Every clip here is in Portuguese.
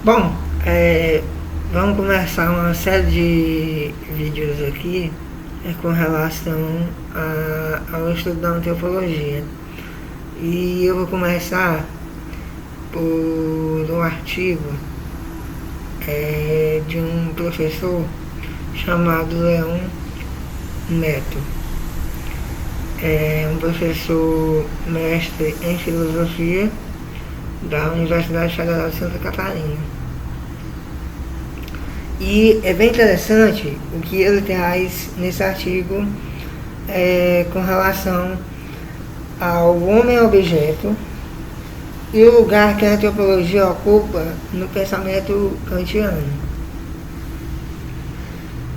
Bom, vamos começar uma série de vídeos aqui com relação ao estudo da antropologia. E eu vou começar por um artigo de um professor chamado Leon Neto. É um professor mestre em filosofia da Universidade Federal de Santa Catarina. E é bem interessante o que ele traz nesse artigo com relação ao homem-objeto e o lugar que a antropologia ocupa no pensamento kantiano.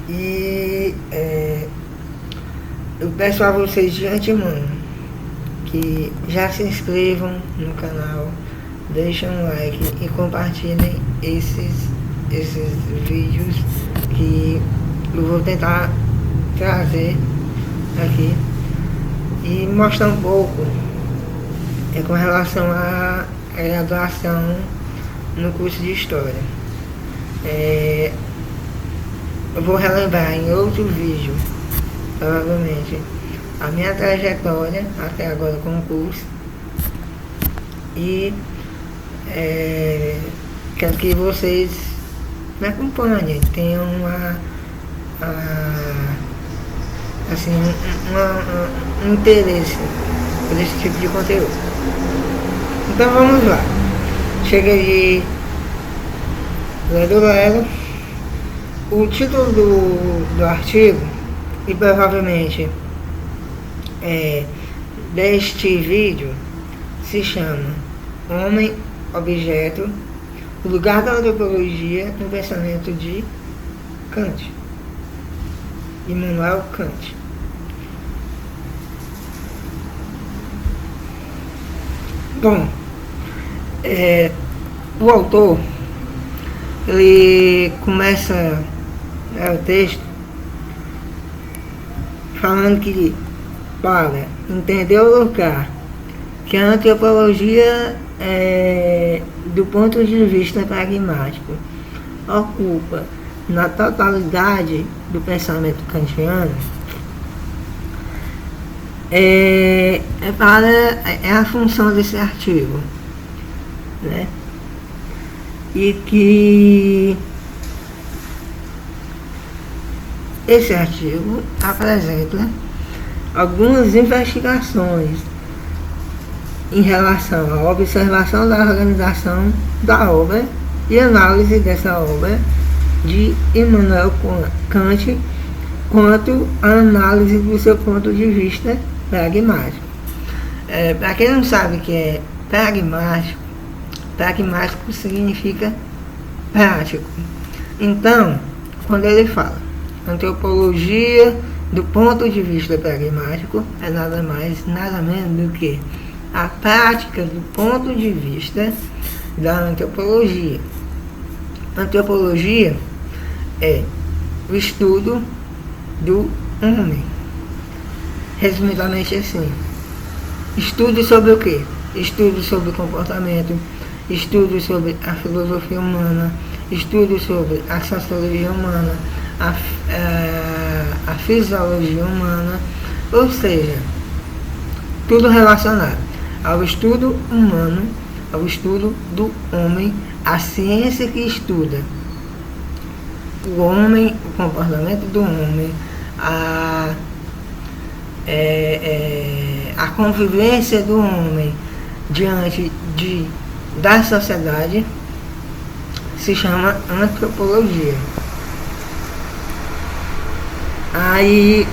E eu peço a vocês de antemão que já se inscrevam no canal, deixem um like e compartilhem esses vídeos que eu vou tentar trazer aqui e mostrar um pouco com relação à graduação no curso de História. Eu vou relembrar em outro vídeo, provavelmente, a minha trajetória até agora com o curso e quero que vocês me acompanhem, tenham um interesse por esse tipo de conteúdo. Então vamos lá. Chega de lero. O título do artigo, e provavelmente deste vídeo, se chama Homem-Objeto, o lugar da antropologia no pensamento de Kant, Immanuel Kant. Bom, o autor, ele começa o texto falando que, para entender o lugar que a antropologia, do ponto de vista pragmático, ocupa na totalidade do pensamento kantiano, é a função desse artigo, né? E que esse artigo apresenta algumas investigações em relação à observação da organização da obra e análise dessa obra de Immanuel Kant quanto à análise do seu ponto de vista pragmático. Para quem não sabe o que é pragmático significa prático. Então, quando ele fala antropologia do ponto de vista pragmático, é nada mais, nada menos do que a prática do ponto de vista da antropologia. Antropologia é o estudo do homem. Resumidamente assim. Estudo sobre o quê? Estudo sobre o comportamento, estudo sobre a filosofia humana, estudo sobre a sociologia humana, a fisiologia humana, ou seja, tudo relacionado ao estudo humano, ao estudo do homem, a ciência que estuda o homem, o comportamento do homem, a convivência do homem diante da sociedade, se chama antropologia. Aí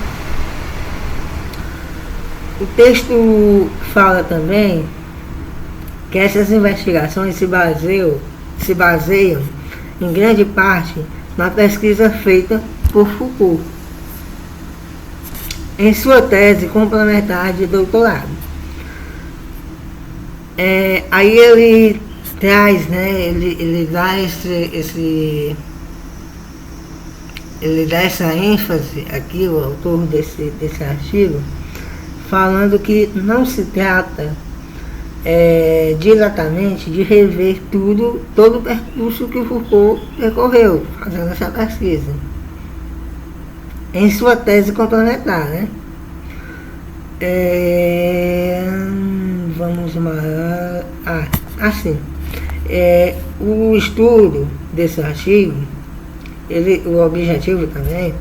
o texto fala também que essas investigações se baseiam em grande parte na pesquisa feita por Foucault em sua tese complementar de doutorado. Aí ele traz, né, ele dá ele dá essa ênfase aqui, o autor desse artigo, falando que não se trata diretamente de rever todo o percurso que o Foucault percorreu fazendo essa pesquisa em sua tese complementar, né? Vamos lá. Assim, o estudo desse artigo, o objetivo também,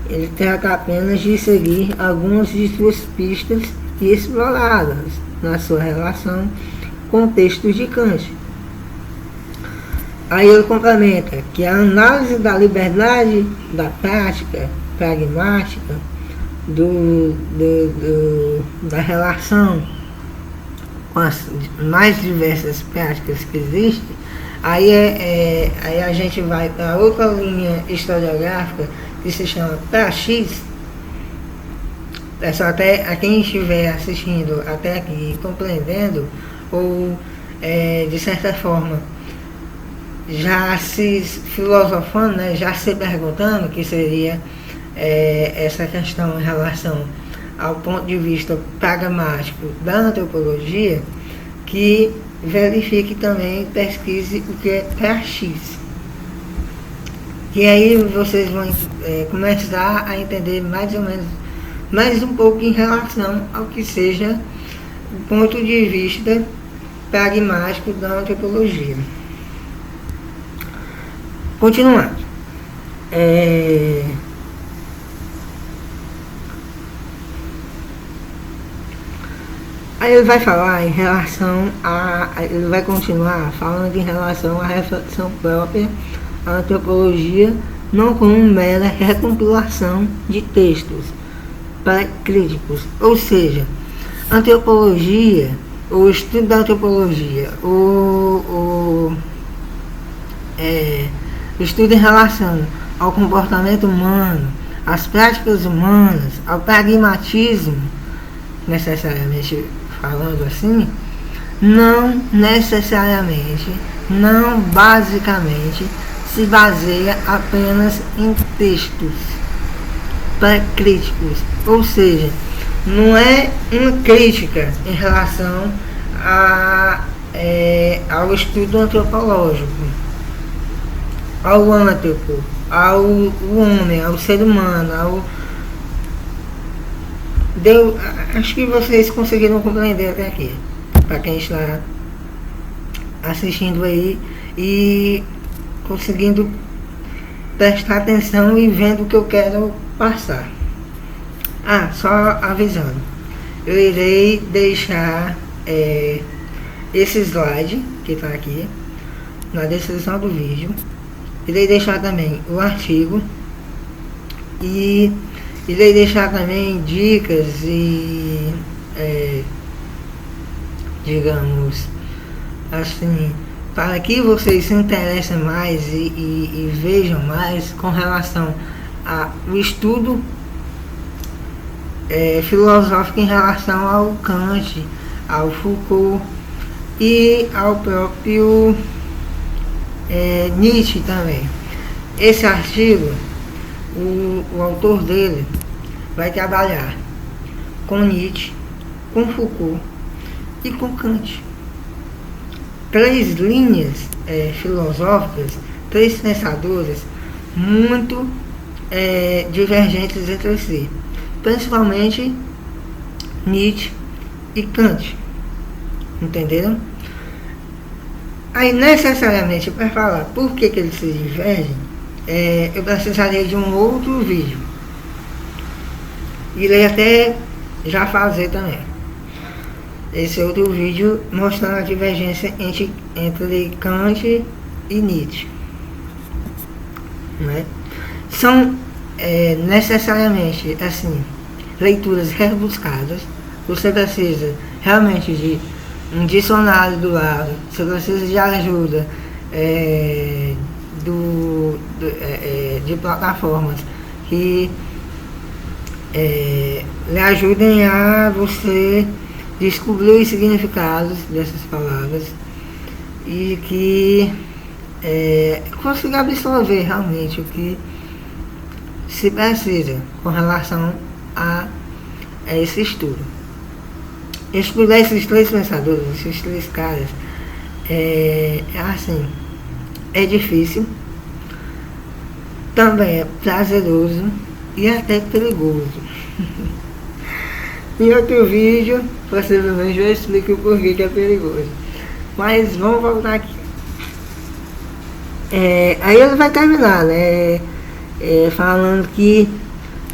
ele trata apenas de seguir algumas de suas pistas e explorá-las na sua relação com textos de Kant. Aí ele complementa que a análise da liberdade da prática pragmática da relação com as mais diversas práticas que existem, aí a gente vai para outra linha historiográfica que se chama praxis. Só até a quem estiver assistindo até aqui, compreendendo, ou de certa forma já se filosofando, né, já se perguntando, que seria essa questão em relação ao ponto de vista pragmático da antropologia, que verifique também, pesquise o que é praxis. E aí vocês vão começar a entender mais ou menos, mais um pouco em relação ao que seja o ponto de vista pragmático da antropologia. Continuando. Aí ele vai falar em relação ele vai continuar falando em relação à reflexão própria, à antropologia, não como mera recompilação de textos pré-críticos, ou seja, antropologia, o estudo da antropologia, o estudo em relação ao comportamento humano, às práticas humanas, ao pragmatismo, necessariamente falando assim, não necessariamente, não basicamente, se baseia apenas em textos pré-críticos, ou seja, não é uma crítica em relação ao estudo antropológico, ao antropo, ao homem, ao ser humano, acho que vocês conseguiram compreender até aqui, para quem está assistindo aí e conseguindo prestar atenção e vendo o que eu quero passar. Só avisando, eu irei deixar esse slide que está aqui na descrição do vídeo, irei deixar também o artigo e irei deixar também dicas e digamos assim, para que vocês se interessem mais e vejam mais com relação ao estudo filosófico em relação ao Kant, ao Foucault e ao próprio Nietzsche também. Esse artigo, o autor dele vai trabalhar com Nietzsche, com Foucault e com Kant. Três linhas filosóficas, três pensadores muito divergentes entre si, principalmente Nietzsche e Kant. Entenderam? Aí, necessariamente, para falar por que eles se divergem, eu precisaria de um outro vídeo. Irei até já fazer também esse outro vídeo mostrando a divergência entre Kant e Nietzsche, né? São necessariamente assim leituras rebuscadas. Você precisa realmente de um dicionário do lado, você precisa de ajuda de plataformas que lhe ajudem a você descobrir os significados dessas palavras e que consiga absorver realmente o que se precisa com relação a esse estudo. estudar esses três pensadores, esses três caras, assim, é difícil, também é prazeroso e até perigoso. Em outro vídeo, possivelmente eu explico o porquê que é perigoso. Mas vamos voltar aqui. Aí ele vai terminar, né? Falando que,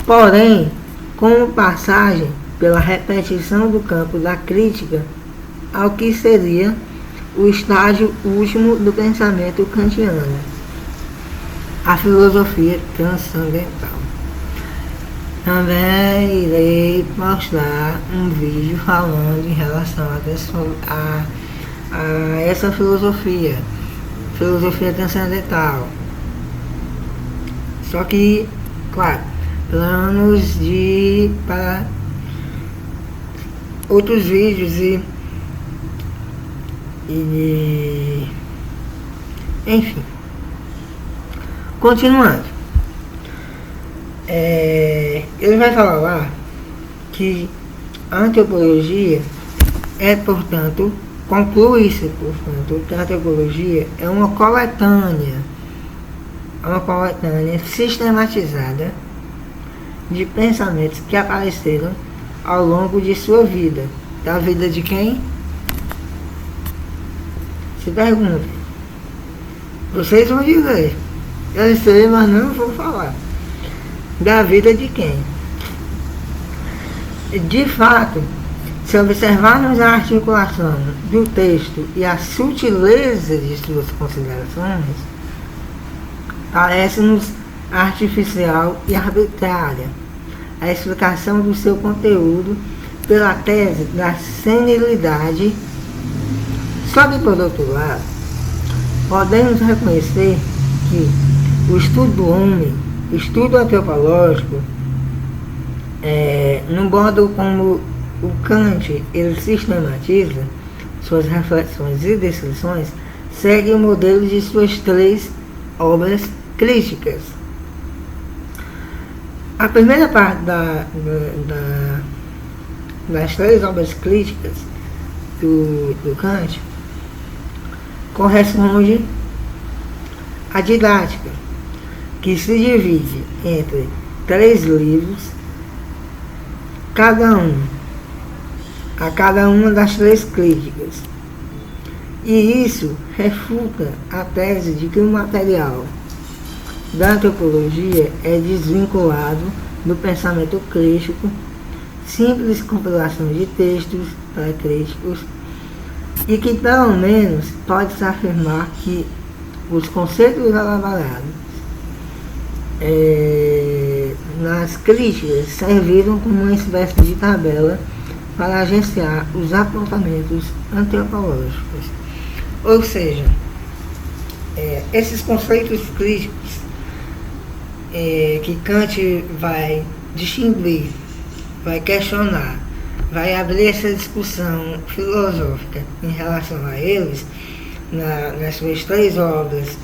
porém, como passagem pela repetição do campo da crítica ao que seria o estágio último do pensamento kantiano, a filosofia transcendental. Também irei mostrar um vídeo falando em relação a essa filosofia transcendental. Só que, claro, planos para outros vídeos enfim. Continuando. Ele vai falar lá que a antropologia conclui-se, portanto, que a antropologia é uma coletânea sistematizada de pensamentos que apareceram ao longo de sua vida. Da vida de quem? Se pergunta. Vocês vão dizer. Eu sei, mas não vou falar. Da vida de quem? De fato, se observarmos a articulação do texto e a sutileza de suas considerações, parece-nos artificial e arbitrária a explicação do seu conteúdo pela tese da senilidade. Só que, por outro lado, podemos reconhecer que o estudo do homem, o estudo antropológico, no modo como o Kant ele sistematiza suas reflexões e descrições, segue o modelo de suas três obras críticas. A primeira parte das três obras críticas do Kant corresponde à didática, que se divide entre 3 livros, a cada uma das 3 críticas. E isso refuta a tese de que o material da antropologia é desvinculado do pensamento crítico, simples compilação de textos pré-críticos, e que pelo menos pode-se afirmar que os conceitos elaborados nas críticas serviram como uma espécie de tabela para agenciar os apontamentos antropológicos. Ou seja, esses conceitos críticos que Kant vai distinguir, vai questionar, vai abrir essa discussão filosófica em relação a eles, nas suas 3 obras,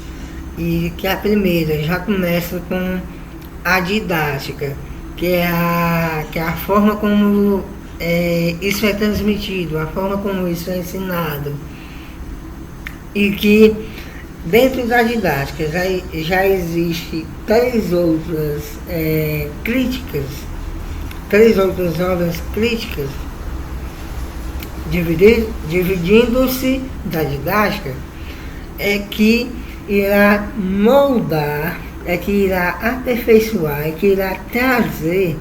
e que a primeira já começa com a didática, que é a forma como isso é transmitido, a forma como isso é ensinado, e que dentro da didática já existe 3 outras críticas, 3 outras obras críticas, dividindo-se da didática, que irá moldar, que irá aperfeiçoar, que irá trazer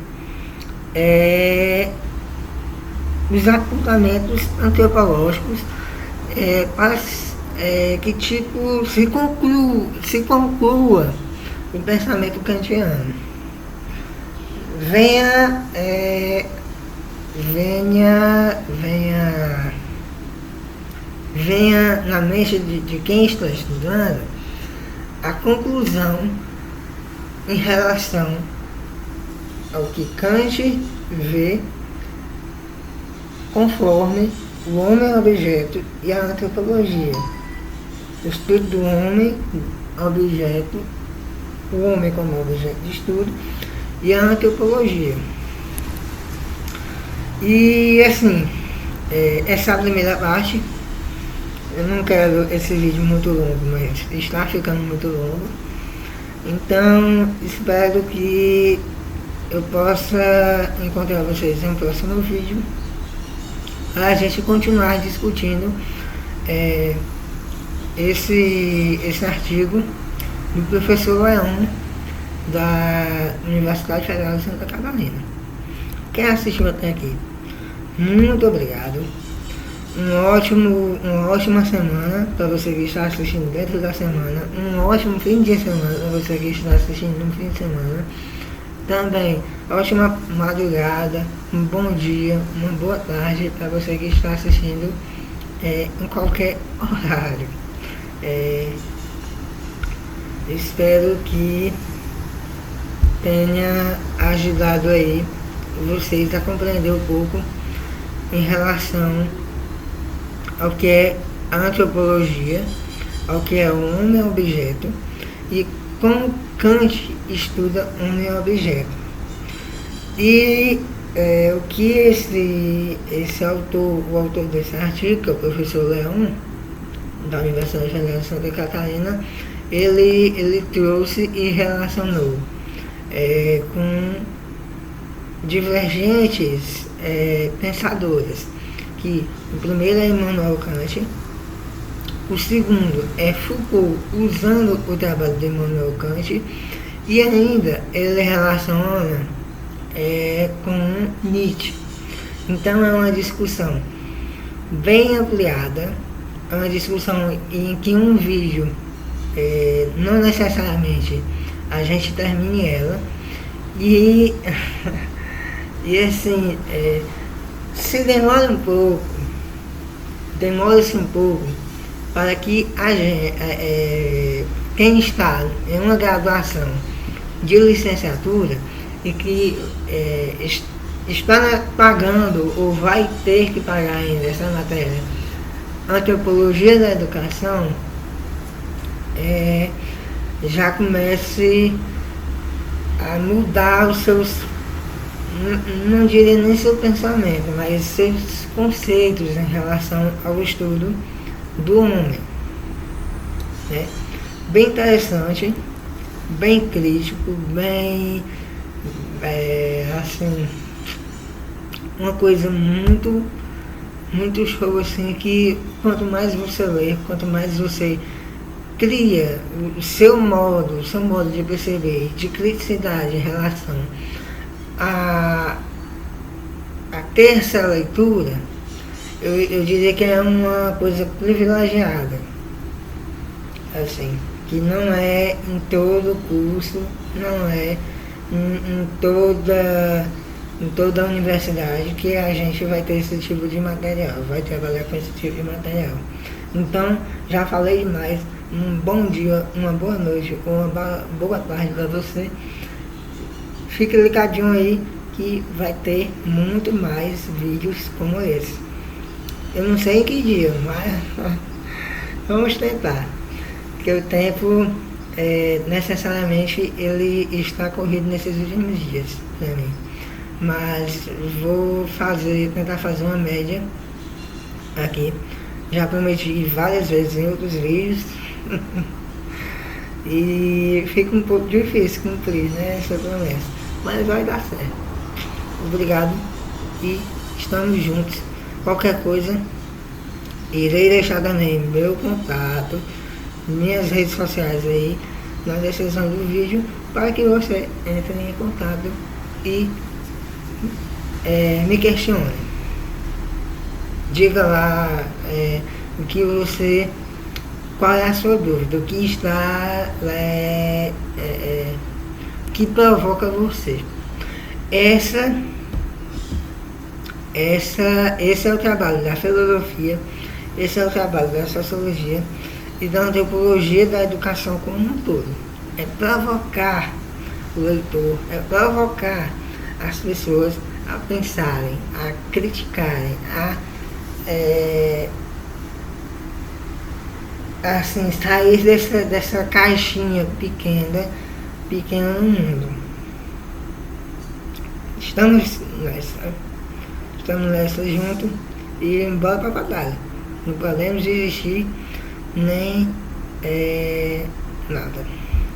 os apontamentos antropológicos para que tipo se conclua o pensamento kantiano. Venha na mente de quem está estudando a conclusão em relação ao que Kant vê conforme o homem objeto e a antropologia. O estudo do homem objeto, o homem como objeto de estudo, e a antropologia. E assim, essa primeira parte. Eu não quero esse vídeo muito longo, mas está ficando muito longo. Então, espero que eu possa encontrar vocês no próximo vídeo para a gente continuar discutindo esse artigo do professor Leão da Universidade Federal de Santa Catarina. Quem assistiu até aqui, muito obrigado. Uma ótima semana para você que está assistindo dentro da semana. Um ótimo fim de semana para você que está assistindo no fim de semana. Também, ótima madrugada, um bom dia, uma boa tarde para você que está assistindo em qualquer horário. Espero que tenha ajudado aí vocês a compreender um pouco em relação ao que é a antropologia, ao que é o homem-objeto e como Kant estuda homem-objeto. E o que esse autor, o autor desse artigo, que é o professor Leão, da Universidade Federal de Santa Catarina, ele trouxe e relacionou com divergentes pensadores, que o primeiro é Immanuel Kant, o segundo é Foucault, usando o trabalho de Immanuel Kant, e ainda ele relaciona com Nietzsche. Então é uma discussão bem ampliada, é uma discussão em que um vídeo não necessariamente a gente termine ela, e assim, se demora um pouco, demora-se um pouco para que a gente, quem está em uma graduação de licenciatura e que está pagando ou vai ter que pagar ainda essa matéria, antropologia da educação, já comece a mudar os seus, não diria nem seu pensamento, mas seus conceitos em relação ao estudo do homem. Bem interessante, bem crítico, bem assim, uma coisa muito show, assim, que quanto mais você lê, quanto mais você cria o seu modo de perceber, de criticidade em relação a ter essa leitura, eu diria que é uma coisa privilegiada, assim, que não é em todo curso, não é em toda a universidade que a gente vai ter esse tipo de material, vai trabalhar com esse tipo de material. Então, já falei demais. Um bom dia, uma boa noite, uma boa tarde para você. Fique ligadinho aí que vai ter muito mais vídeos como esse. Eu não sei em que dia, mas vamos tentar. Porque o tempo, necessariamente, ele está corrido nesses últimos dias para mim. Mas vou tentar fazer uma média aqui. Já prometi várias vezes em outros vídeos. E fica um pouco difícil cumprir, né, essa promessa, mas vai dar certo. Obrigado e estamos juntos. Qualquer coisa, irei deixar também meu contato, minhas redes sociais aí na descrição do vídeo, para que você entre em contato e me questione. Diga lá o que você, qual é a sua dúvida, o que está, que provoca você. Esse é o trabalho da filosofia, esse é o trabalho da sociologia e da antropologia da educação como um todo. É provocar o leitor, é provocar as pessoas a pensarem, a criticarem, assim, sair dessa caixinha pequena no mundo. Estamos nessa junto e embora para a batalha. Não podemos desistir nem nada.